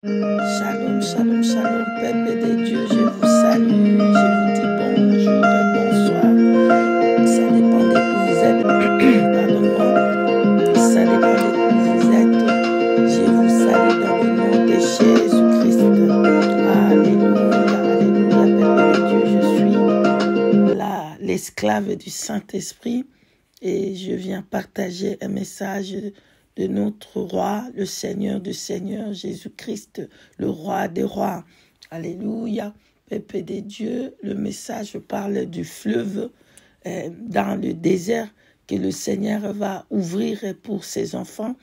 Shalom, shalom, shalom, peuple de Dieu, je vous salue, je vous dis bonjour et bonsoir. Ça dépend de où vous êtes, pardon-moi, ça dépend de où vous êtes. Je vous salue dans le nom de Jésus-Christ. Alléluia, alléluia, peuple de Dieu, je suis là, l'esclave du Saint-Esprit et je viens partager un message de notre roi, le Seigneur du Seigneur, Jésus-Christ, le roi des rois. Alléluia, peuple de Dieu, le message parle du fleuve dans le désert que le Seigneur va ouvrir pour ses enfants.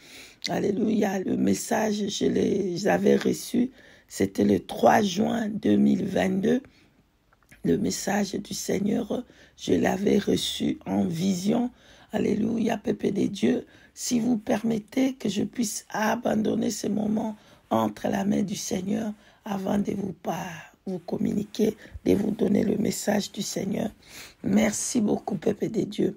Alléluia, le message, je l'avais reçu, c'était le 3 juin 2022. Le message du Seigneur, je l'avais reçu en vision. Alléluia, peuple de Dieu. Si vous permettez que je puisse abandonner ce moment entre la main du Seigneur avant de vous communiquer, de vous donner le message du Seigneur. Merci beaucoup, peuple de Dieu.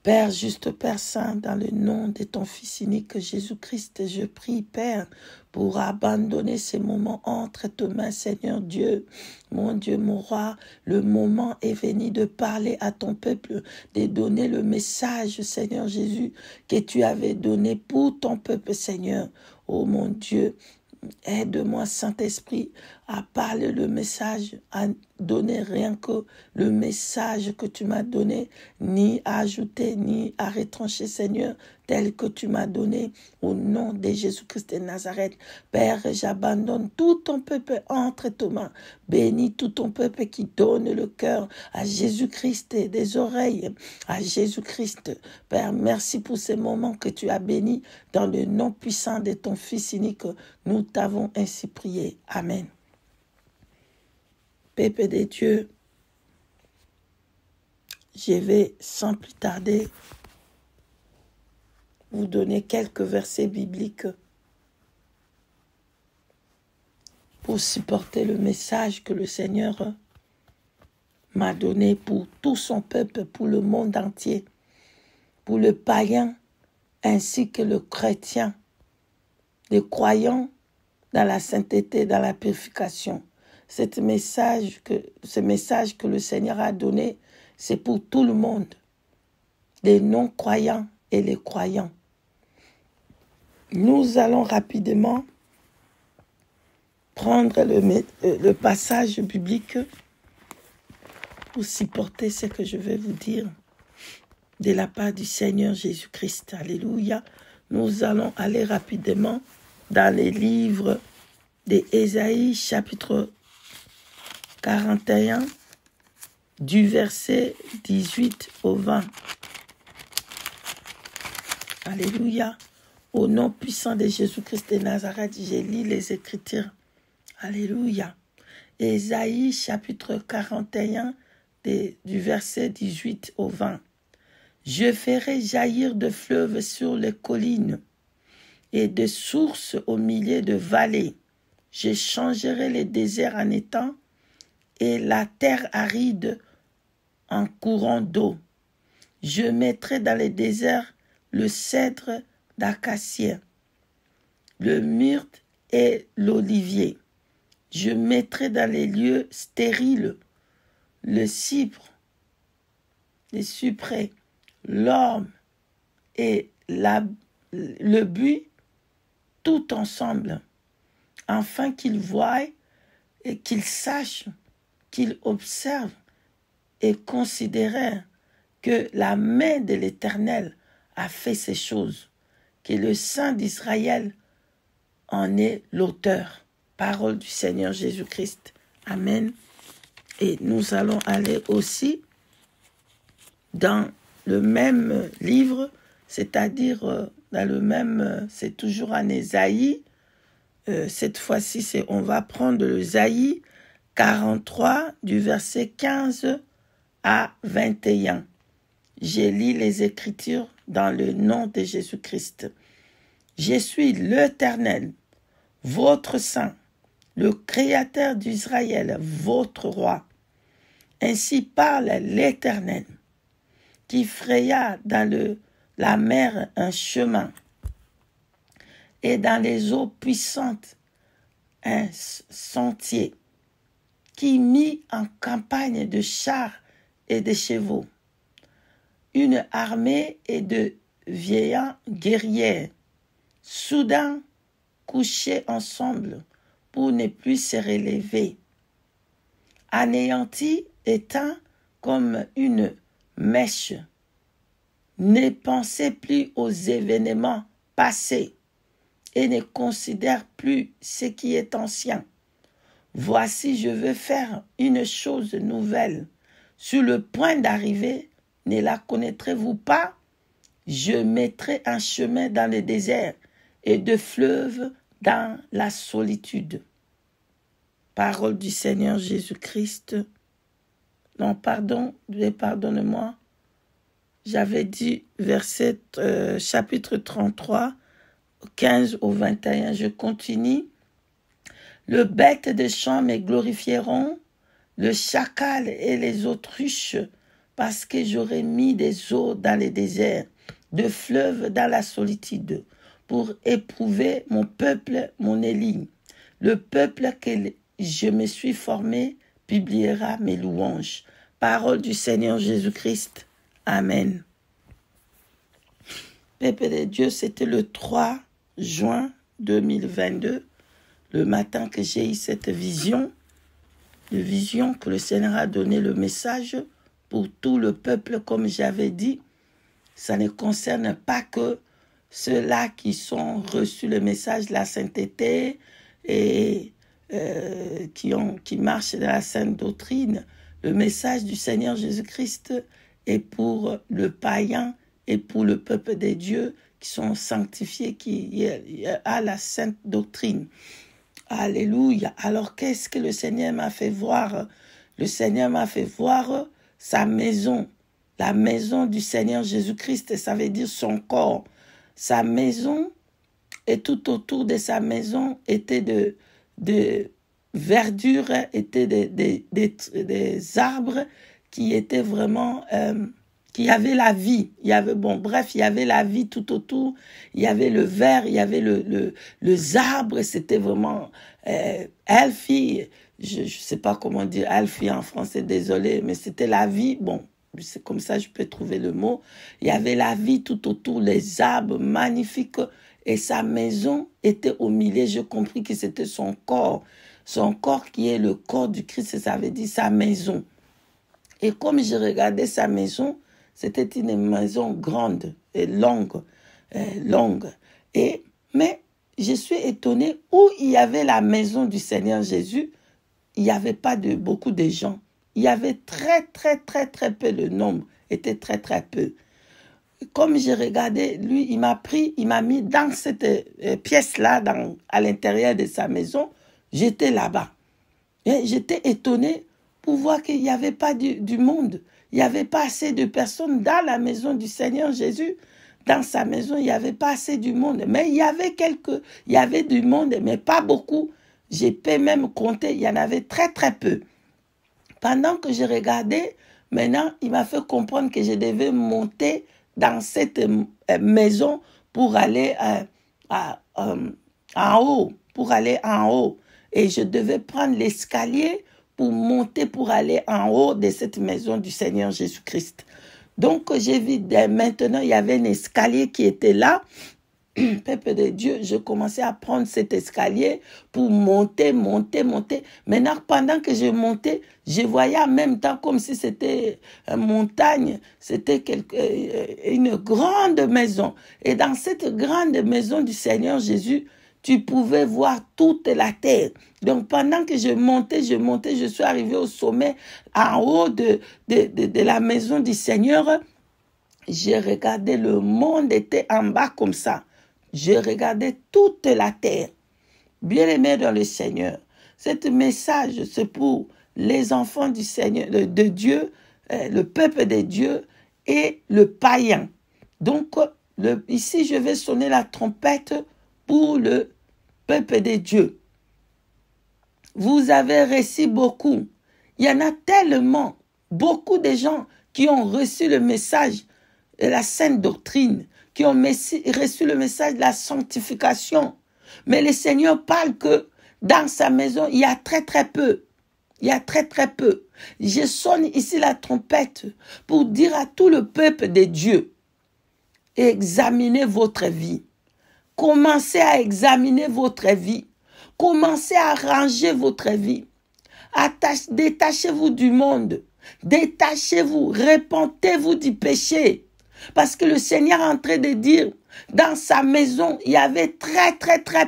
Père, juste Père Saint, dans le nom de ton Fils unique Jésus-Christ, je prie, Père, pour abandonner ces moments entre tes mains, Seigneur Dieu. Mon Dieu, mon roi, le moment est venu de parler à ton peuple, de donner le message, Seigneur Jésus, que tu avais donné pour ton peuple, Seigneur. Oh mon Dieu, aide-moi, Saint-Esprit, à parler le message, à donner rien que le message que tu m'as donné, ni à ajouter, ni à retrancher, Seigneur, tel que tu m'as donné, au nom de Jésus-Christ de Nazareth. Père, j'abandonne tout ton peuple entre tes mains. Bénis tout ton peuple qui donne le cœur à Jésus-Christ et des oreilles à Jésus-Christ. Père, merci pour ces moments que tu as bénis dans le nom puissant de ton Fils unique. Nous t'avons ainsi prié. Amen. Peuple de Dieu, je vais sans plus tarder vous donner quelques versets bibliques pour supporter le message que le Seigneur m'a donné pour tout son peuple, pour le monde entier, pour le païen ainsi que le chrétien, les croyants dans la sainteté, dans la purification. Ce message que le Seigneur a donné, c'est pour tout le monde, les non-croyants et les croyants. Nous allons rapidement prendre le passage biblique pour supporter ce que je vais vous dire de la part du Seigneur Jésus-Christ. Alléluia. Nous allons aller rapidement dans les livres d'Ésaïe, chapitre 41, du verset 18 au 20. Alléluia. Au nom puissant de Jésus-Christ de Nazareth, je lis les Écritures. Alléluia. Ésaïe, chapitre 41, du verset 18 au 20. Je ferai jaillir de fleuves sur les collines et de sources au milieu de vallées. Je changerai les déserts en étangs et la terre aride en courant d'eau. Je mettrai dans les déserts le cèdre d'acacia, le myrte et l'olivier. Je mettrai dans les lieux stériles le cypre, les cyprès, l'orme et le buis tout ensemble, afin qu'ils voient et qu'ils sachent, qu'ils observent et considèrent que la main de l'Éternel a fait ces choses, que le Saint d'Israël en est l'auteur. Parole du Seigneur Jésus-Christ. Amen. Et nous allons aller aussi dans le même livre, c'est-à-dire dans le même, c'est toujours en Ésaïe. Cette fois-ci, on va prendre le Ésaïe 43 du verset 15 à 21. Je lis les Écritures dans le nom de Jésus-Christ. Je suis l'Éternel, votre Saint, le Créateur d'Israël, votre roi. Ainsi parle l'Éternel, qui fraya dans la mer un chemin et dans les eaux puissantes un sentier, qui mit en campagne de chars et de chevaux, une armée et de vieillards guerriers, soudain couchés ensemble pour ne plus se relever, anéantis, éteints comme une mèche. Ne pensez plus aux événements passés et ne considère plus ce qui est ancien. Voici, je veux faire une chose nouvelle. Sur le point d'arriver, ne la connaîtrez-vous pas? Je mettrai un chemin dans le désert et de fleuves dans la solitude. Parole du Seigneur Jésus-Christ. Non, pardonne-moi. J'avais dit verset chapitre 33, 15 au 21. Je continue. Le bête des champs me glorifieront, le chacal et les autruches, parce que j'aurai mis des eaux dans les déserts, de fleuves dans la solitude, pour éprouver mon peuple, mon Élie. Le peuple que je me suis formé publiera mes louanges. Parole du Seigneur Jésus-Christ. Amen. Peuple de Dieu, c'était le 3 juin 2022, le matin que j'ai eu cette vision, que le Seigneur a donné le message pour tout le peuple, comme j'avais dit. Ça ne concerne pas que ceux-là qui sont reçus le message de la sainteté et qui marchent dans la sainte doctrine. Le message du Seigneur Jésus-Christ est pour le païen et pour le peuple de Dieu qui sont sanctifiés, qui a la sainte doctrine. Alléluia. Alors, qu'est-ce que le Seigneur m'a fait voir? Le Seigneur m'a fait voir sa maison, la maison du Seigneur Jésus-Christ, ça veut dire son corps. Sa maison, et tout autour de sa maison était de verdure, étaient des arbres qui étaient vraiment... qui avait la vie. Il y avait la vie tout autour. Il y avait le vert, il y avait le arbre. C'était vraiment healthy. Je ne sais pas comment dire healthy en français, désolé, mais c'était la vie. Bon, c'est comme ça je peux trouver le mot. Il y avait la vie tout autour, les arbres magnifiques. Et sa maison était au milieu. J'ai compris que c'était son corps. Son corps qui est le corps du Christ, ça veut dire sa maison. Et comme je regardais sa maison, c'était une maison grande et longue. Mais je suis étonnée, où il y avait la maison du Seigneur Jésus, il n'y avait pas beaucoup de gens. Il y avait très peu, le nombre était très peu. Comme j'ai regardé, lui, il m'a mis dans cette pièce-là, à l'intérieur de sa maison. J'étais là-bas. Et j'étais étonnée pour voir qu'il n'y avait pas du monde. Il n'y avait pas assez de personnes dans la maison du Seigneur Jésus. Dans sa maison, il n'y avait pas assez du monde. Mais il y avait du monde, mais pas beaucoup. J'ai pu même compter, il y en avait très peu. Pendant que je regardais, maintenant, il m'a fait comprendre que je devais monter dans cette maison pour aller en haut. Et je devais prendre l'escalier pour monter, pour aller en haut de cette maison du Seigneur Jésus-Christ. Donc, j'ai vu maintenant, il y avait un escalier qui était là. Peuple de Dieu, je commençais à prendre cet escalier pour monter. Maintenant, pendant que je montais, je voyais en même temps comme si c'était une montagne, c'était une grande maison. Et dans cette grande maison du Seigneur Jésus, tu pouvais voir toute la terre. Donc, pendant que je montais, je suis arrivé au sommet, en haut de la maison du Seigneur. J'ai regardé, le monde était en bas comme ça. Je regardais toute la terre. Bien-aimés dans le Seigneur, ce message, c'est pour les enfants du Seigneur, de Dieu, le peuple de Dieu et le païen. Donc, ici, je vais sonner la trompette pour le peuple de Dieu. Vous avez reçu beaucoup. Il y en a tellement, beaucoup de gens qui ont reçu le message de la sainte doctrine, qui ont reçu le message de la sanctification. Mais le Seigneur parle que dans sa maison, il y a très peu. Il y a très peu. Je sonne ici la trompette pour dire à tout le peuple de Dieu, examinez votre vie. Commencez à examiner votre vie. Commencez à ranger votre vie. Détachez-vous du monde. Détachez-vous. Repentez-vous du péché. Parce que le Seigneur est en train de dire, dans sa maison, il y avait très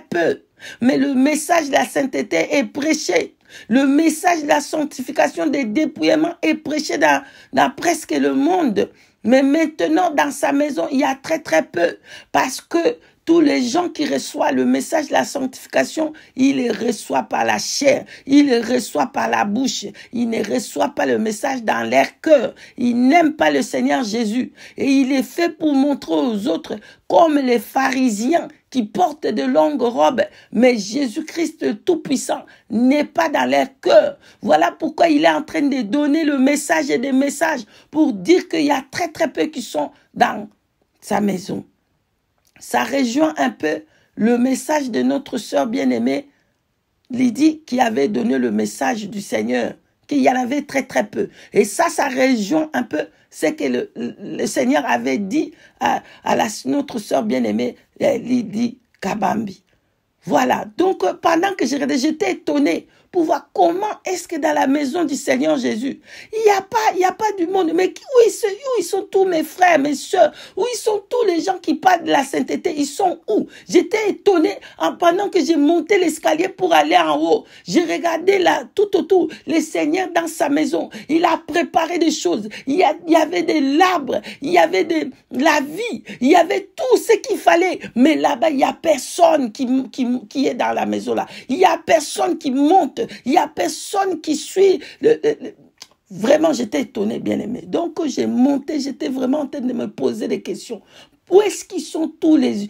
peu. Mais le message de la sainteté est prêché. Le message de la sanctification, des dépouillements est prêché dans presque le monde. Mais maintenant, dans sa maison, il y a très peu. Parce que tous les gens qui reçoivent le message de la sanctification, ils le reçoivent par la chair, ils le reçoivent par la bouche, ils ne reçoivent pas le message dans leur cœur. Ils n'aiment pas le Seigneur Jésus. Et il est fait pour montrer aux autres, comme les pharisiens qui portent de longues robes, mais Jésus-Christ Tout-Puissant n'est pas dans leur cœur. Voilà pourquoi il est en train de donner le message et des messages pour dire qu'il y a très peu qui sont dans sa maison. Ça rejoint un peu le message de notre sœur bien-aimée Lydie qui avait donné le message du Seigneur, qu'il y en avait très peu. Et ça rejoint un peu ce que le Seigneur avait dit à notre sœur bien-aimée Lydie Kabambi. Voilà, donc pendant que j'étais étonnée pour voir comment est-ce que dans la maison du Seigneur Jésus, il n'y a pas du monde. Mais où ils sont tous mes frères, mes soeurs? Où ils sont tous les gens qui parlent de la sainteté? Ils sont où? J'étais étonnée pendant que j'ai monté l'escalier pour aller en haut. J'ai regardé là, tout autour, le Seigneur dans sa maison. Il a préparé des choses. Il y avait des arbres, il y avait de la vie, il y avait tout ce qu'il fallait. Mais là-bas, il n'y a personne qui est dans la maison là. Il n'y a personne qui monte. Il n'y a personne qui suit. Vraiment, j'étais étonnée, bien-aimée. Donc, j'ai monté, j'étais vraiment en train de me poser des questions. Où est-ce qu'ils sont tous les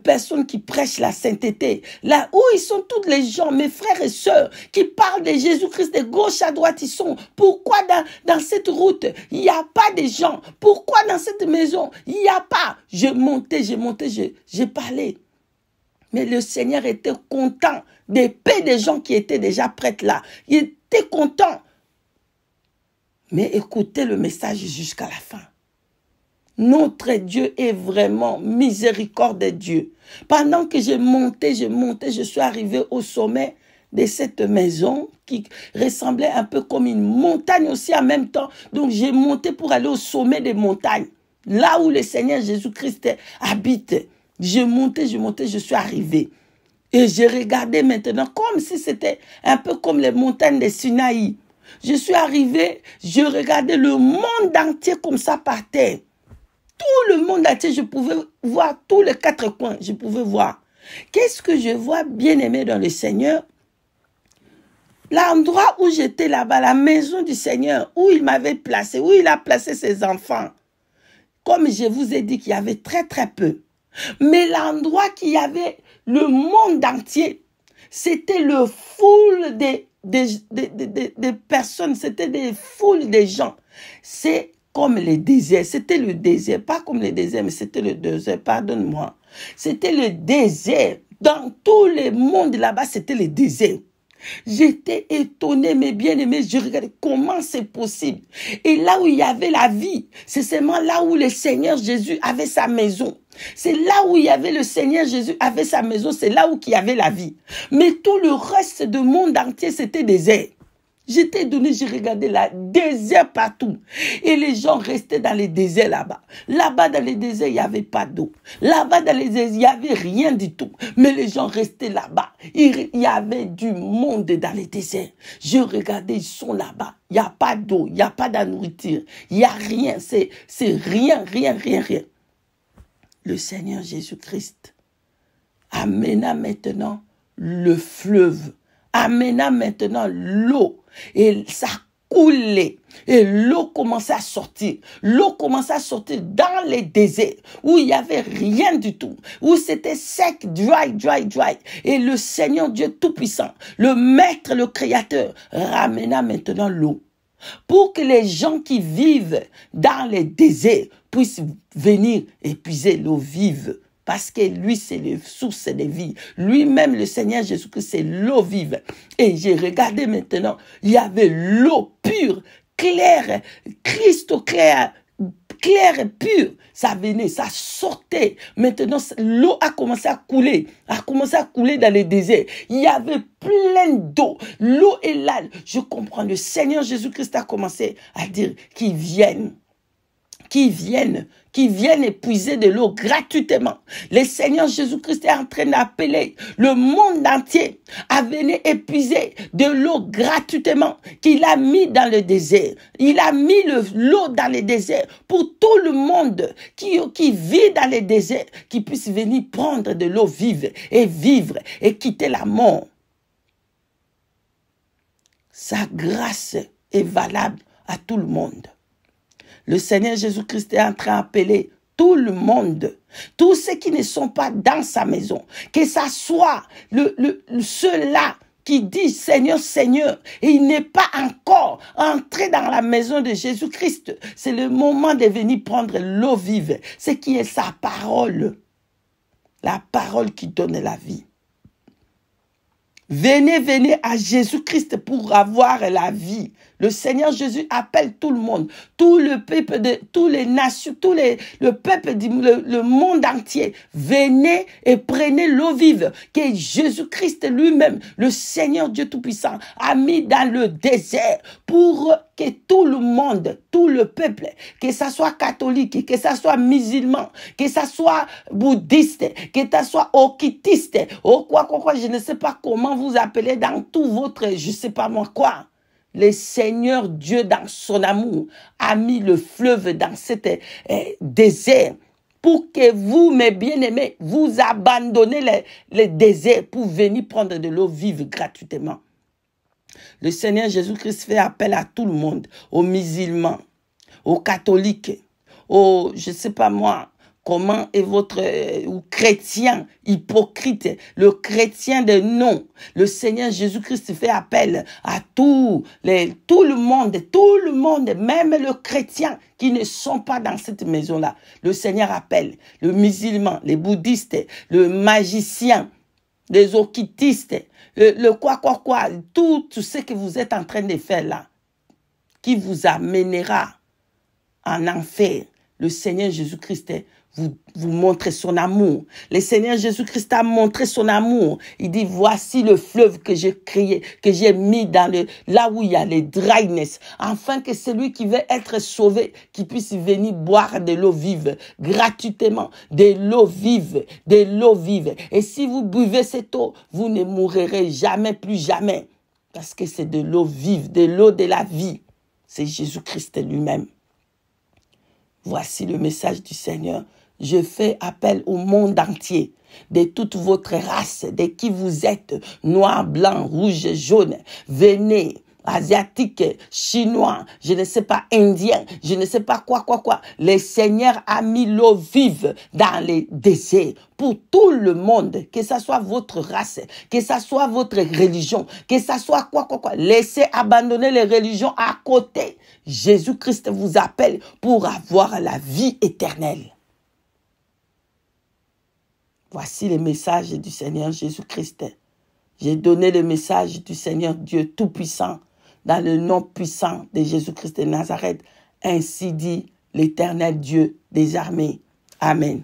personnes qui prêchent la sainteté? Là, où ils sont tous les gens, mes frères et sœurs, qui parlent de Jésus-Christ de gauche à droite, ils sont? Pourquoi dans cette route, il n'y a pas de gens? Pourquoi dans cette maison, il n'y a pas? J'ai monté, j'ai parlé. Mais le Seigneur était content des paix des gens qui étaient déjà prêts là. Il était content. Mais écoutez le message jusqu'à la fin. Notre Dieu est vraiment miséricordieux Dieu. Pendant que j'ai monté, je suis arrivé au sommet de cette maison qui ressemblait un peu comme une montagne aussi en même temps. Donc j'ai monté pour aller au sommet des montagnes. Là où le Seigneur Jésus-Christ habite. J'ai monté, je suis arrivé. Et j'ai regardé maintenant comme si c'était un peu comme les montagnes de Sinaï. Je suis arrivé, je regardais le monde entier comme ça par terre. Tout le monde entier, je pouvais voir tous les quatre coins, je pouvais voir. Qu'est-ce que je vois, bien-aimé dans le Seigneur? L'endroit où j'étais là-bas, la maison du Seigneur, où il m'avait placé, où il a placé ses enfants. Comme je vous ai dit qu'il y avait très peu. Mais l'endroit qu'il y avait le monde entier, c'était le foule des personnes, c'était des foules de gens. C'est comme les déserts, c'était le désert, pas comme les déserts, mais c'était le désert, pardonne-moi. C'était le désert. Dans tout le monde là-bas, c'était le désert. J'étais étonnée, mes bien-aimés, je regardais comment c'est possible. Et là où il y avait la vie, c'est seulement là où le Seigneur Jésus avait sa maison. C'est là où il y avait le Seigneur Jésus avait sa maison, c'est là où il y avait la vie. Mais tout le reste du monde entier, c'était désert. J'étais donné, j'ai regardé là, désert partout. Et les gens restaient dans les déserts là-bas. Là-bas, dans les déserts, il n'y avait pas d'eau. Là-bas, dans les déserts, il n'y avait rien du tout. Mais les gens restaient là-bas. Il y avait du monde dans les déserts. Je regardais, ils sont là-bas. Il n'y a pas d'eau, il n'y a pas de nourriture. Il n'y a rien, c'est rien. Le Seigneur Jésus-Christ amena maintenant le fleuve. Amena maintenant l'eau. Et ça coulait. Et l'eau commençait à sortir. L'eau commençait à sortir dans les déserts où il n'y avait rien du tout. Où c'était sec, dry. Et le Seigneur Dieu Tout-Puissant, le Maître, le Créateur, ramena maintenant l'eau. Pour que les gens qui vivent dans les déserts puisse venir épuiser l'eau vive. Parce que lui, c'est la source de vie. Lui-même, le Seigneur Jésus-Christ, c'est l'eau vive. Et j'ai regardé maintenant, il y avait l'eau pure, claire, cristaux clair, clair et pur. Ça venait, ça sortait. Maintenant, l'eau a commencé à couler dans le désert. Il y avait plein d'eau. L'eau est là. Je comprends. Le Seigneur Jésus-Christ a commencé à dire qu'ils viennent épuiser de l'eau gratuitement. Le Seigneur Jésus-Christ est en train d'appeler le monde entier à venir épuiser de l'eau gratuitement qu'il a mis dans le désert. Il a mis l'eau dans le désert pour tout le monde qui vit dans le désert, qui puisse venir prendre de l'eau vive et vivre et quitter la mort. Sa grâce est valable à tout le monde. Le Seigneur Jésus-Christ est en train d'appeler tout le monde, tous ceux qui ne sont pas dans sa maison, que ça soit ceux-là qui disent Seigneur, Seigneur, et il n'est pas encore entré dans la maison de Jésus-Christ. C'est le moment de venir prendre l'eau vive, ce qui est sa parole, la parole qui donne la vie. Venez à Jésus-Christ pour avoir la vie. Le Seigneur Jésus appelle tout le monde, tout le peuple de toutes les nations, le peuple le monde entier. Venez et prenez l'eau vive que Jésus-Christ lui-même, le Seigneur Dieu Tout-Puissant, a mis dans le désert pour que tout le monde, tout le peuple, que ça soit catholique, que ça soit musulman, que ça soit bouddhiste, que ça soit occultiste, quoi, je ne sais pas comment vous appelez dans tout votre, je sais pas moi quoi. Le Seigneur Dieu, dans son amour, a mis le fleuve dans cet désert pour que vous, mes bien-aimés, vous abandonnez le désert pour venir prendre de l'eau vive gratuitement. Le Seigneur Jésus-Christ fait appel à tout le monde, aux musulmans, aux catholiques, aux, je ne sais pas moi, comment est votre chrétien hypocrite, le chrétien de non. Le Seigneur Jésus-Christ fait appel à tout le monde, même le chrétien qui ne sont pas dans cette maison-là. Le Seigneur appelle le musulman, les bouddhistes, le magicien, les occultistes, tout ce que vous êtes en train de faire là, qui vous amènera en enfer. Le Seigneur Jésus-Christ vous montre son amour. Le Seigneur Jésus-Christ a montré son amour. Il dit, voici le fleuve que j'ai créé, que j'ai mis dans là où il y a les dryness, afin que celui qui veut être sauvé, qui puisse venir boire de l'eau vive, gratuitement, de l'eau vive, de l'eau vive. Et si vous buvez cette eau, vous ne mourrez jamais, plus jamais. Parce que c'est de l'eau vive, de l'eau de la vie. C'est Jésus-Christ lui-même. Voici le message du Seigneur. Je fais appel au monde entier, de toute votre race, de qui vous êtes, noir, blanc, rouge, jaune. Venez, asiatique, chinois, je ne sais pas, indien, je ne sais pas quoi. Le Seigneur a mis l'eau vive dans les déserts pour tout le monde, que ce soit votre race, que ce soit votre religion, que ce soit quoi. Laissez abandonner les religions à côté. Jésus-Christ vous appelle pour avoir la vie éternelle. Voici le message du Seigneur Jésus-Christ. J'ai donné le message du Seigneur Dieu Tout-Puissant dans le nom puissant de Jésus-Christ de Nazareth. Ainsi dit l'Éternel Dieu des armées. Amen.